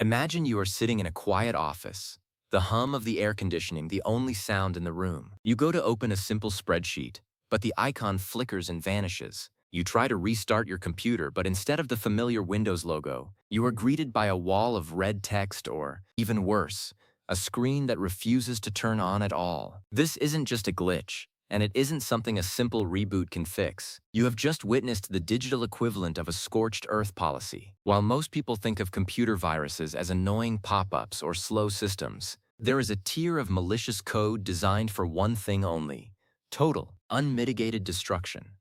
Imagine you are sitting in a quiet office, the hum of the air conditioning the only sound in the room. You go to open a simple spreadsheet, but the icon flickers and vanishes. You try to restart your computer, but instead of the familiar Windows logo, you are greeted by a wall of red text or, even worse, a screen that refuses to turn on at all. This isn't just a glitch, and it isn't something a simple reboot can fix. You have just witnessed the digital equivalent of a scorched earth policy. While most people think of computer viruses as annoying pop-ups or slow systems, there is a tier of malicious code designed for one thing only: total, unmitigated destruction.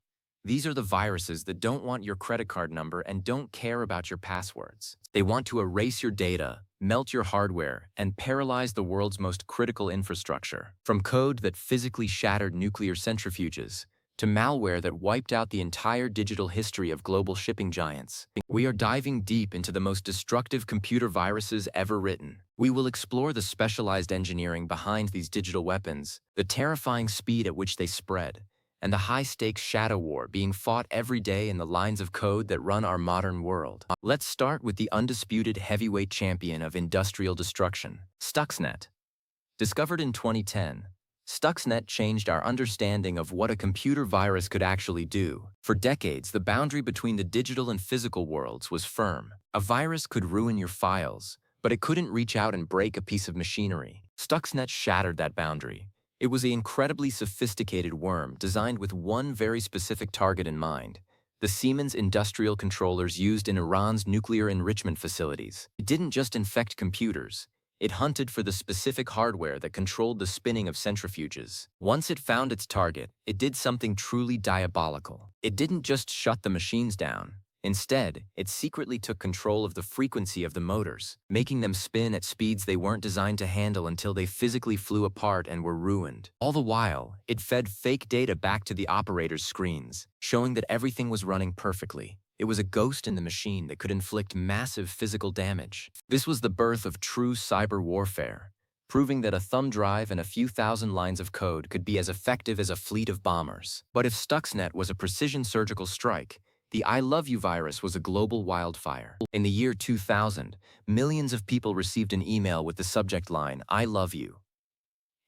These are the viruses that don't want your credit card number and don't care about your passwords. They want to erase your data, melt your hardware, and paralyze the world's most critical infrastructure. From code that physically shattered nuclear centrifuges to malware that wiped out the entire digital history of global shipping giants, we are diving deep into the most destructive computer viruses ever written. We will explore the specialized engineering behind these digital weapons, the terrifying speed at which they spread, and the high-stakes shadow war being fought every day in the lines of code that run our modern world. Let's start with the undisputed heavyweight champion of industrial destruction, Stuxnet. Discovered in 2010, Stuxnet changed our understanding of what a computer virus could actually do. For decades, the boundary between the digital and physical worlds was firm. A virus could ruin your files, but it couldn't reach out and break a piece of machinery. Stuxnet shattered that boundary. It was an incredibly sophisticated worm designed with one very specific target in mind: the Siemens industrial controllers used in Iran's nuclear enrichment facilities. It didn't just infect computers. It hunted for the specific hardware that controlled the spinning of centrifuges. Once it found its target, it did something truly diabolical. It didn't just shut the machines down. Instead, it secretly took control of the frequency of the motors, making them spin at speeds they weren't designed to handle until they physically flew apart and were ruined. All the while, it fed fake data back to the operators' screens, showing that everything was running perfectly. It was a ghost in the machine that could inflict massive physical damage. This was the birth of true cyber warfare, proving that a thumb drive and a few thousand lines of code could be as effective as a fleet of bombers. But if Stuxnet was a precision surgical strike, the I Love You virus was a global wildfire. In the year 2000, millions of people received an email with the subject line, "I love you."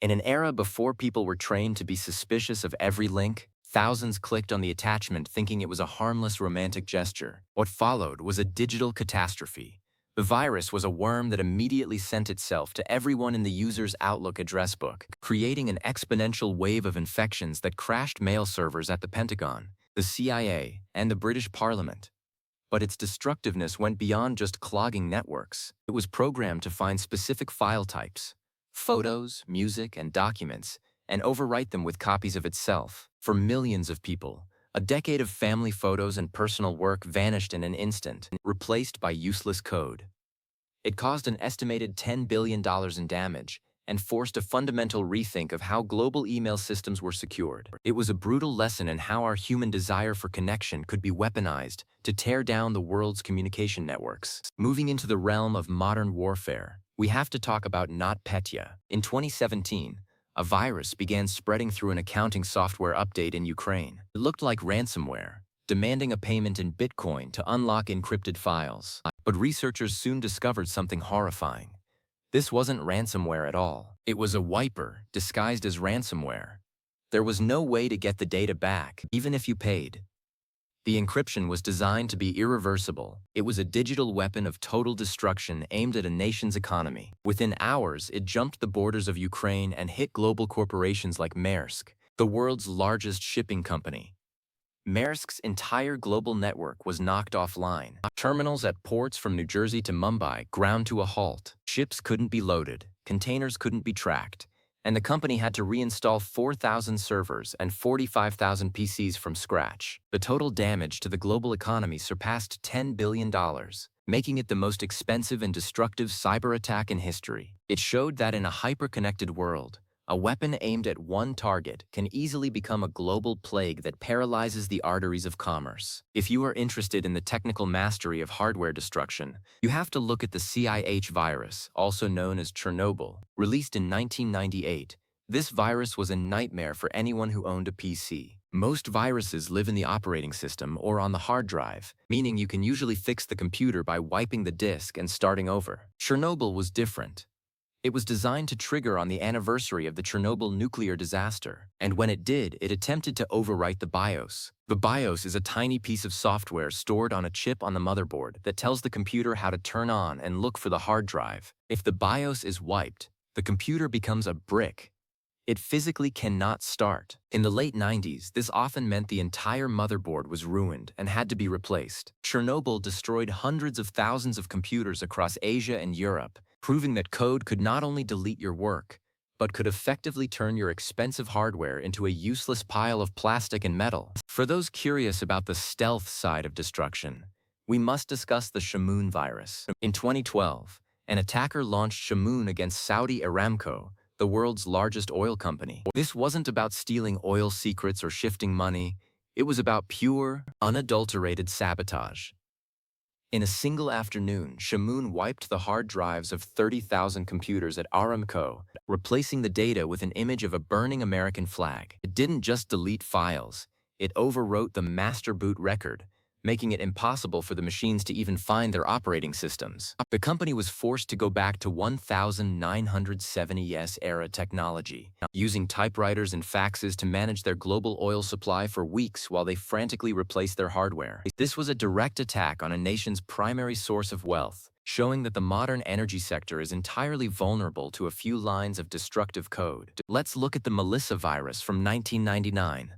In an era before people were trained to be suspicious of every link, thousands clicked on the attachment thinking it was a harmless romantic gesture. What followed was a digital catastrophe. The virus was a worm that immediately sent itself to everyone in the user's Outlook address book, creating an exponential wave of infections that crashed mail servers at the Pentagon, the CIA, and the British Parliament. But its destructiveness went beyond just clogging networks. It was programmed to find specific file types, photos, music, and documents, and overwrite them with copies of itself. For millions of people, a decade of family photos and personal work vanished in an instant, replaced by useless code. It caused an estimated $10 billion in damage, and forced a fundamental rethink of how global email systems were secured. It was a brutal lesson in how our human desire for connection could be weaponized to tear down the world's communication networks. Moving into the realm of modern warfare, we have to talk about NotPetya. In 2017, a virus began spreading through an accounting software update in Ukraine. It looked like ransomware, demanding a payment in Bitcoin to unlock encrypted files. But researchers soon discovered something horrifying. This wasn't ransomware at all. It was a wiper disguised as ransomware. There was no way to get the data back, even if you paid. The encryption was designed to be irreversible. It was a digital weapon of total destruction aimed at a nation's economy. Within hours, it jumped the borders of Ukraine and hit global corporations like Maersk, the world's largest shipping company. Maersk's entire global network was knocked offline. Terminals at ports from New Jersey to Mumbai ground to a halt. Ships couldn't be loaded, containers couldn't be tracked, and the company had to reinstall 4,000 servers and 45,000 PCs from scratch. The total damage to the global economy surpassed $10 billion, making it the most expensive and destructive cyber attack in history. It showed that in a hyper-connected world, a weapon aimed at one target can easily become a global plague that paralyzes the arteries of commerce. If you are interested in the technical mastery of hardware destruction, you have to look at the CIH virus, also known as Chernobyl. Released in 1998, This virus was a nightmare for anyone who owned a PC. Most viruses live in the operating system or on the hard drive, meaning you can usually fix the computer by wiping the disk and starting over. Chernobyl was different. It was designed to trigger on the anniversary of the Chernobyl nuclear disaster, and when it did, it attempted to overwrite the BIOS. The BIOS is a tiny piece of software stored on a chip on the motherboard that tells the computer how to turn on and look for the hard drive. If the BIOS is wiped, the computer becomes a brick. It physically cannot start. In the late 90s, this often meant the entire motherboard was ruined and had to be replaced. Chernobyl destroyed hundreds of thousands of computers across Asia and Europe, proving that code could not only delete your work, but could effectively turn your expensive hardware into a useless pile of plastic and metal. For those curious about the stealth side of destruction, we must discuss the Shamoon virus. In 2012, an attacker launched Shamoon against Saudi Aramco, the world's largest oil company. This wasn't about stealing oil secrets or shifting money. It was about pure, unadulterated sabotage. In a single afternoon, Shamoon wiped the hard drives of 30,000 computers at Aramco, replacing the data with an image of a burning American flag. It didn't just delete files, it overwrote the master boot record, making it impossible for the machines to even find their operating systems. The company was forced to go back to 1970s era technology, using typewriters and faxes to manage their global oil supply for weeks while they frantically replaced their hardware. This was a direct attack on a nation's primary source of wealth, showing that the modern energy sector is entirely vulnerable to a few lines of destructive code. Let's look at the Melissa virus from 1999.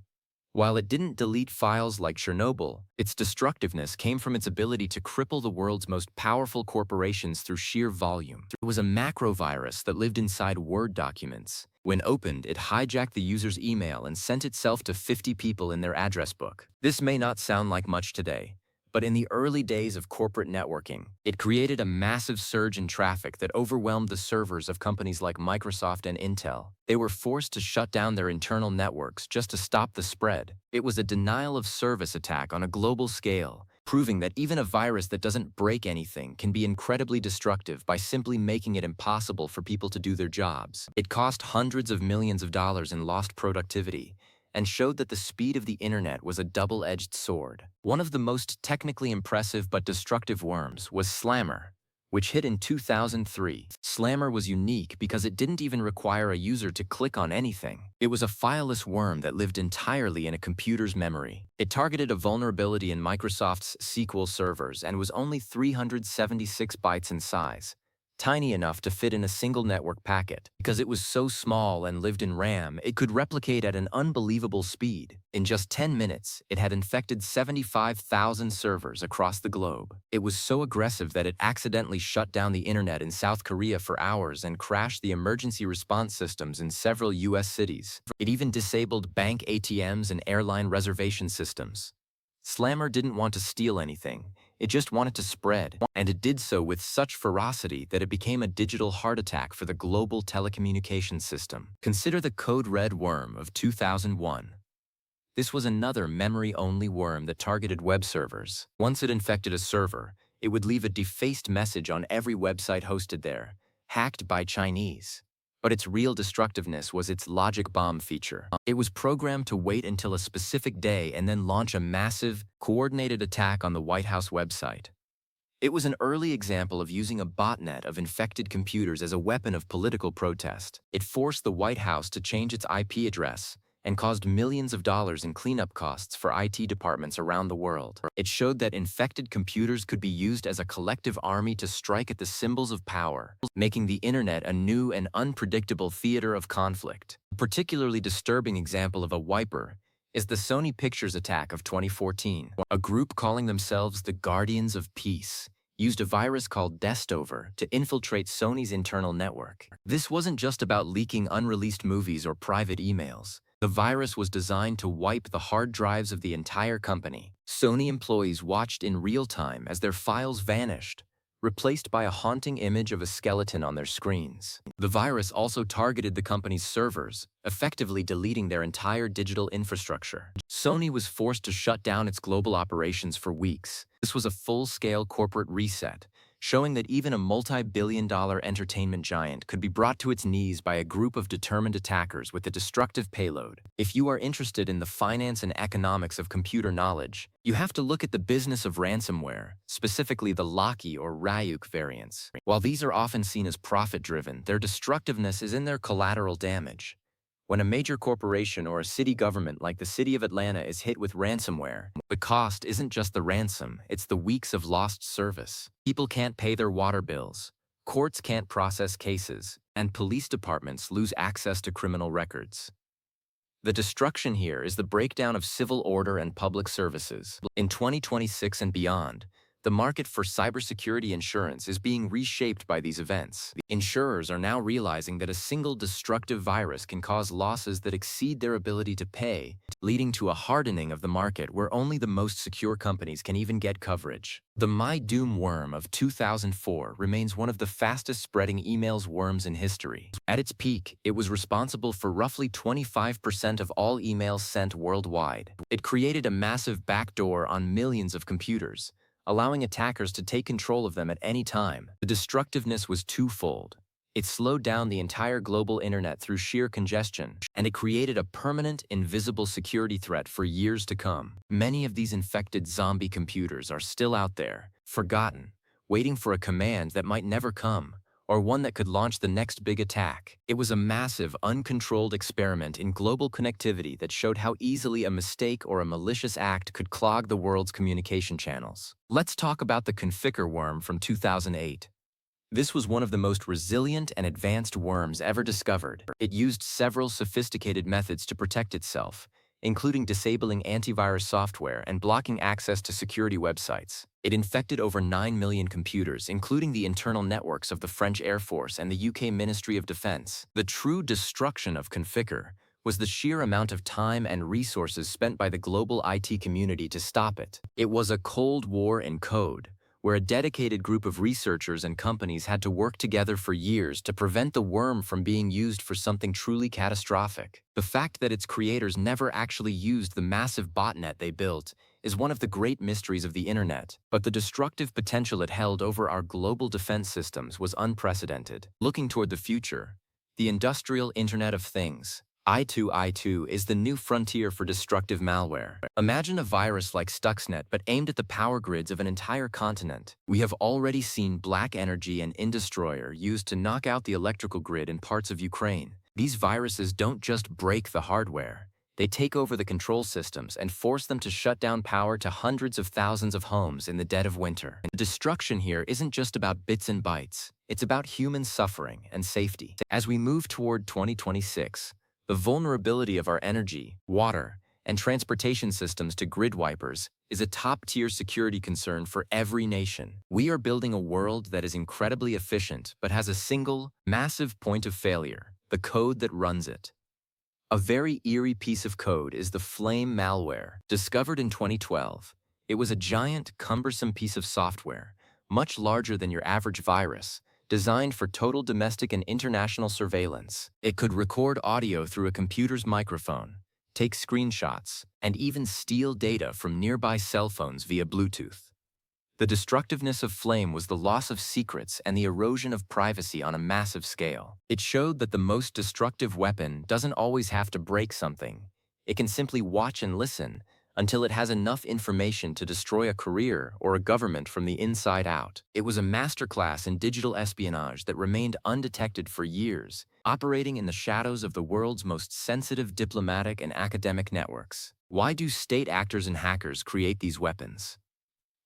While it didn't delete files like Chernobyl, its destructiveness came from its ability to cripple the world's most powerful corporations through sheer volume. It was a macro virus that lived inside Word documents. When opened, it hijacked the user's email and sent itself to 50 people in their address book. This may not sound like much today, but in the early days of corporate networking, it created a massive surge in traffic that overwhelmed the servers of companies like Microsoft and Intel. They were forced to shut down their internal networks just to stop the spread. It was a denial-of-service attack on a global scale, proving that even a virus that doesn't break anything can be incredibly destructive by simply making it impossible for people to do their jobs. It cost hundreds of millions of dollars in lost productivity, and showed that the speed of the internet was a double-edged sword. One of the most technically impressive but destructive worms was Slammer, which hit in 2003. Slammer was unique because it didn't even require a user to click on anything. It was a fileless worm that lived entirely in a computer's memory. It targeted a vulnerability in Microsoft's SQL servers and was only 376 bytes in size, tiny enough to fit in a single network packet. Because it was so small and lived in RAM, it could replicate at an unbelievable speed. In just 10 minutes, it had infected 75,000 servers across the globe. It was so aggressive that it accidentally shut down the internet in South Korea for hours and crashed the emergency response systems in several US cities. It even disabled bank ATMs and airline reservation systems. Slammer didn't want to steal anything. It just wanted to spread, and it did so with such ferocity that it became a digital heart attack for the global telecommunications system. Consider the Code Red worm of 2001. This was another memory-only worm that targeted web servers. Once it infected a server, it would leave a defaced message on every website hosted there, hacked by Chinese. But its real destructiveness was its logic bomb feature. It was programmed to wait until a specific day and then launch a massive, coordinated attack on the White House website. It was an early example of using a botnet of infected computers as a weapon of political protest. It forced the White House to change its IP address and caused millions of dollars in cleanup costs for IT departments around the world. It showed that infected computers could be used as a collective army to strike at the symbols of power, making the internet a new and unpredictable theater of conflict. A particularly disturbing example of a wiper is the Sony Pictures attack of 2014. A group calling themselves the Guardians of Peace used a virus called Destover to infiltrate Sony's internal network. This wasn't just about leaking unreleased movies or private emails. The virus was designed to wipe the hard drives of the entire company. Sony employees watched in real time as their files vanished, replaced by a haunting image of a skeleton on their screens. The virus also targeted the company's servers, effectively deleting their entire digital infrastructure. Sony was forced to shut down its global operations for weeks. This was a full-scale corporate reset, showing that even a multi-billion-dollar entertainment giant could be brought to its knees by a group of determined attackers with a destructive payload. If you are interested in the finance and economics of computer knowledge, you have to look at the business of ransomware, specifically the Locky or Ryuk variants. While these are often seen as profit-driven, their destructiveness is in their collateral damage. When a major corporation or a city government like the city of Atlanta is hit with ransomware, the cost isn't just the ransom, it's the weeks of lost service. People can't pay their water bills, courts can't process cases, and police departments lose access to criminal records. The destruction here is the breakdown of civil order and public services. In 2026 and beyond, the market for cybersecurity insurance is being reshaped by these events. Insurers are now realizing that a single destructive virus can cause losses that exceed their ability to pay, leading to a hardening of the market where only the most secure companies can even get coverage. The My Doom worm of 2004 remains one of the fastest-spreading emails worms in history. At its peak, it was responsible for roughly 25% of all emails sent worldwide. It created a massive backdoor on millions of computers, allowing attackers to take control of them at any time. The destructiveness was twofold. It slowed down the entire global internet through sheer congestion, and it created a permanent, invisible security threat for years to come. Many of these infected zombie computers are still out there, forgotten, waiting for a command that might never come, or one that could launch the next big attack. It was a massive, uncontrolled experiment in global connectivity that showed how easily a mistake or a malicious act could clog the world's communication channels. Let's talk about the Conficker worm from 2008. This was one of the most resilient and advanced worms ever discovered. It used several sophisticated methods to protect itself, including disabling antivirus software and blocking access to security websites. It infected over 9 million computers, including the internal networks of the French Air Force and the UK Ministry of Defense. The true destruction of Conficker was the sheer amount of time and resources spent by the global IT community to stop it. It was a Cold War in code, where a dedicated group of researchers and companies had to work together for years to prevent the worm from being used for something truly catastrophic. The fact that its creators never actually used the massive botnet they built is one of the great mysteries of the internet, but the destructive potential it held over our global defense systems was unprecedented. Looking toward the future, the industrial Internet of Things, I2 is the new frontier for destructive malware. Imagine a virus like Stuxnet but aimed at the power grids of an entire continent. We have already seen Black Energy and Indestroyer used to knock out the electrical grid in parts of Ukraine. These viruses don't just break the hardware. They take over the control systems and force them to shut down power to hundreds of thousands of homes in the dead of winter. The destruction here isn't just about bits and bytes. It's about human suffering and safety. As we move toward 2026, the vulnerability of our energy, water, and transportation systems to grid wipers is a top-tier security concern for every nation. We are building a world that is incredibly efficient but has a single, massive point of failure: the code that runs it. A very eerie piece of code is the Flame malware. Discovered in 2012, it was a giant, cumbersome piece of software, much larger than your average virus, designed for total domestic and international surveillance. It could record audio through a computer's microphone, take screenshots, and even steal data from nearby cell phones via Bluetooth. The destructiveness of Flame was the loss of secrets and the erosion of privacy on a massive scale. It showed that the most destructive weapon doesn't always have to break something. It can simply watch and listen until it has enough information to destroy a career or a government from the inside out. It was a masterclass in digital espionage that remained undetected for years, operating in the shadows of the world's most sensitive diplomatic and academic networks. Why do state actors and hackers create these weapons?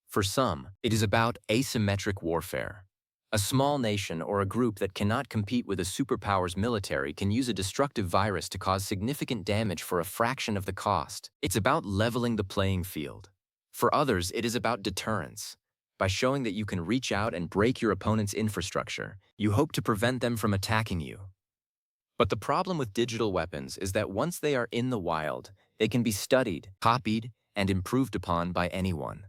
For some, it is about asymmetric warfare. A small nation or a group that cannot compete with a superpower's military can use a destructive virus to cause significant damage for a fraction of the cost. It's about leveling the playing field. For others, it is about deterrence. By showing that you can reach out and break your opponent's infrastructure, you hope to prevent them from attacking you. But the problem with digital weapons is that once they are in the wild, they can be studied, copied, and improved upon by anyone.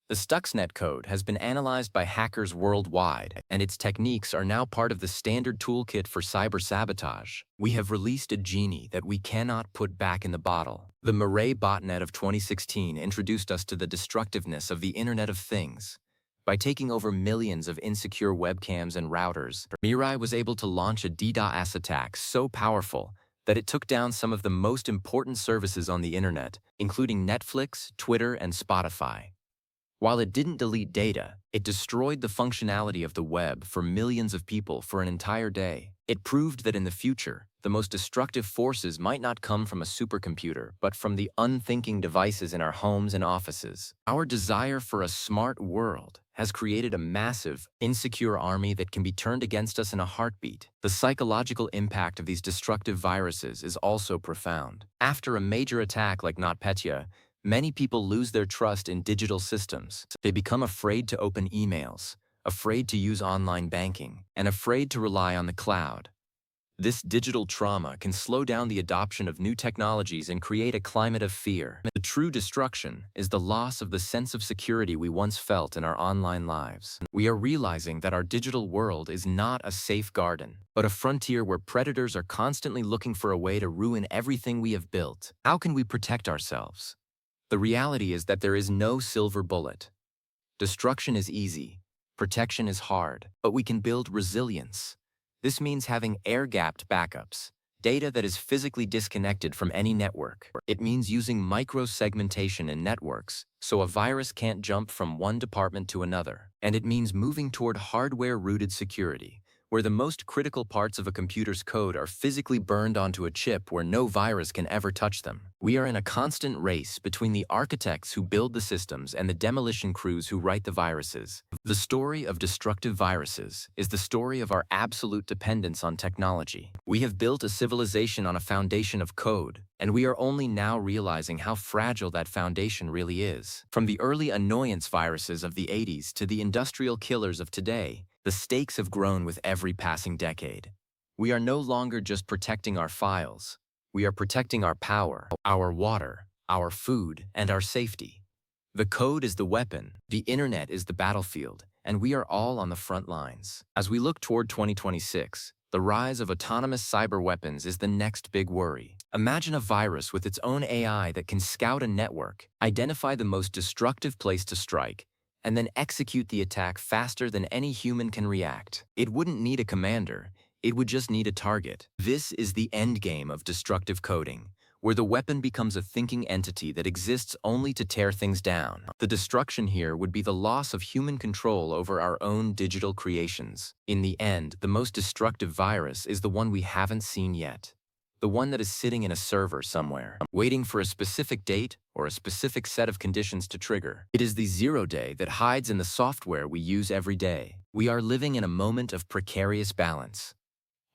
The Stuxnet code has been analyzed by hackers worldwide, and its techniques are now part of the standard toolkit for cyber sabotage. We have released a genie that we cannot put back in the bottle. The Malware botnet of 2016 introduced us to the destructiveness of the Internet of Things. By taking over millions of insecure webcams and routers, Mirai was able to launch a DDoS attack so powerful that it took down some of the most important services on the internet, including Netflix, Twitter, and Spotify. While it didn't delete data, it destroyed the functionality of the web for millions of people for an entire day. It proved that in the future, the most destructive forces might not come from a supercomputer, but from the unthinking devices in our homes and offices. Our desire for a smart world has created a massive, insecure army that can be turned against us in a heartbeat. The psychological impact of these destructive viruses is also profound. After a major attack like NotPetya, many people lose their trust in digital systems. They become afraid to open emails, afraid to use online banking, and afraid to rely on the cloud. This digital trauma can slow down the adoption of new technologies and create a climate of fear. The true destruction is the loss of the sense of security we once felt in our online lives. We are realizing that our digital world is not a safe garden, but a frontier where predators are constantly looking for a way to ruin everything we have built. How can we protect ourselves? The reality is that there is no silver bullet. Destruction is easy, protection is hard, but we can build resilience. This means having air-gapped backups, data that is physically disconnected from any network. It means using micro-segmentation in networks, so a virus can't jump from one department to another. And it means moving toward hardware-rooted security, where the most critical parts of a computer's code are physically burned onto a chip where no virus can ever touch them. We are in a constant race between the architects who build the systems and the demolition crews who write the viruses. The story of destructive viruses is the story of our absolute dependence on technology. We have built a civilization on a foundation of code, and we are only now realizing how fragile that foundation really is. From the early annoyance viruses of the 80s to the industrial killers of today, the stakes have grown with every passing decade. We are no longer just protecting our files. We are protecting our power, our water, our food, and our safety. The code is the weapon, the internet is the battlefield, and we are all on the front lines. As we look toward 2026, the rise of autonomous cyber weapons is the next big worry. Imagine a virus with its own AI that can scout a network, identify the most destructive place to strike, and then execute the attack faster than any human can react. It wouldn't need a commander, it would just need a target. This is the endgame of destructive coding, where the weapon becomes a thinking entity that exists only to tear things down. The destruction here would be the loss of human control over our own digital creations. In the end, the most destructive virus is the one we haven't seen yet. The one that is sitting in a server somewhere, waiting for a specific date or a specific set of conditions to trigger. It is the 0 day that hides in the software we use every day. We are living in a moment of precarious balance.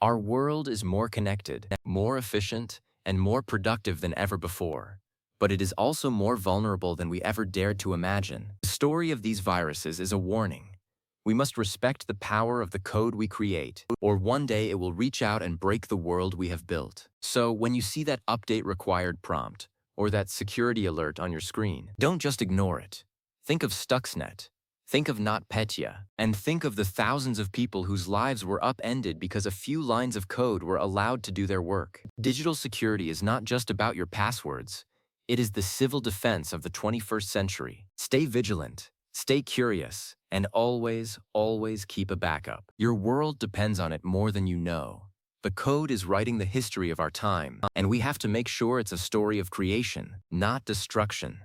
Our world is more connected, more efficient, and more productive than ever before. But it is also more vulnerable than we ever dared to imagine. The story of these viruses is a warning. We must respect the power of the code we create, or one day it will reach out and break the world we have built. So when you see that update required prompt, or that security alert on your screen, don't just ignore it. Think of Stuxnet, think of NotPetya, and think of the thousands of people whose lives were upended because a few lines of code were allowed to do their work. Digital security is not just about your passwords. It is the civil defense of the 21st century. Stay vigilant. Stay curious, and always, always keep a backup. Your world depends on it more than you know. The code is writing the history of our time, and we have to make sure it's a story of creation, not destruction.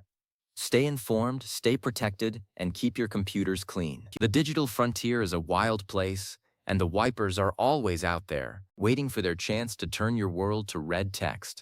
Stay informed, stay protected, and keep your computers clean. The digital frontier is a wild place, and the wipers are always out there, waiting for their chance to turn your world to red text.